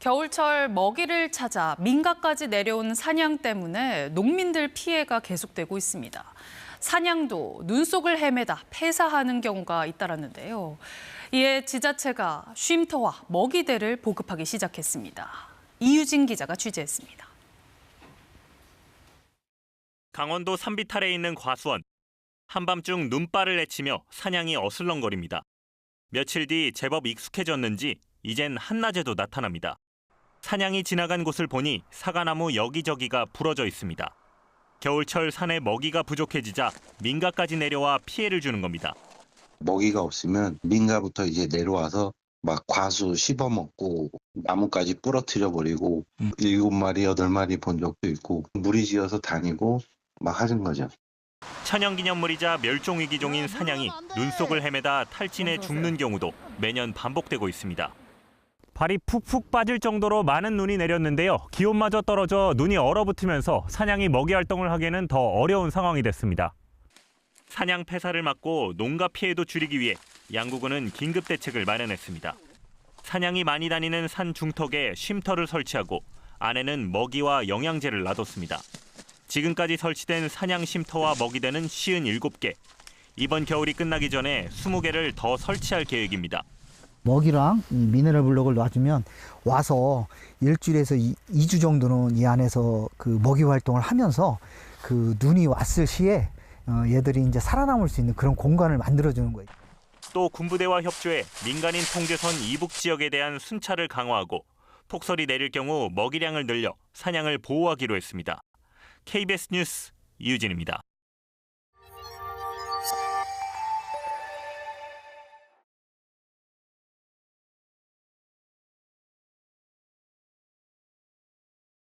겨울철 먹이를 찾아 민가까지 내려온 사냥 때문에 농민들 피해가 계속되고 있습니다. 사냥도 눈 속을 헤매다 폐사하는 경우가 잇따랐는데요. 이에 지자체가 쉼터와 먹이대를 보급하기 시작했습니다. 이유진 기자가 취재했습니다. 강원도 산비탈에 있는 과수원. 한밤중 눈발을 헤치며 사냥이 어슬렁거립니다. 며칠 뒤 제법 익숙해졌는지 이젠 한낮에도 나타납니다. 사냥이 지나간 곳을 보니 사과나무 여기저기가 부러져 있습니다. 겨울철 산에 먹이가 부족해지자 민가까지 내려와 피해를 주는 겁니다. 먹이가 없으면 민가부터 이제 내려와서 막 과수 씹어먹고 나무까지 부러뜨려 버리고 7마리, 8마리 본 적도 있고 무리지어서 다니고 막 하는 거죠. 천연기념물이자 멸종위기종인 사냥이 눈 속을 헤매다 탈진해 죽는 경우도 매년 반복되고 있습니다. 발이 푹푹 빠질 정도로 많은 눈이 내렸는데요. 기온마저 떨어져 눈이 얼어붙으면서 사냥이 먹이 활동을 하기에는 더 어려운 상황이 됐습니다. 사냥 폐사를 막고 농가 피해도 줄이기 위해 양구군은 긴급 대책을 마련했습니다. 사냥이 많이 다니는 산 중턱에 쉼터를 설치하고 안에는 먹이와 영양제를 놔뒀습니다. 지금까지 설치된 사냥 쉼터와 먹이대는 57개. 이번 겨울이 끝나기 전에 20개를 더 설치할 계획입니다. 먹이랑 미네랄 블록을 놔주면 와서 일주일에서 2주 정도는 이 안에서 그 먹이 활동을 하면서 그 눈이 왔을 시에 얘들이 이제 살아남을 수 있는 그런 공간을 만들어주는 거예요. 또 군부대와 협조해 민간인 통제선 이북 지역에 대한 순찰을 강화하고 폭설이 내릴 경우 먹이량을 늘려 사냥을 보호하기로 했습니다. KBS 뉴스 이유진입니다.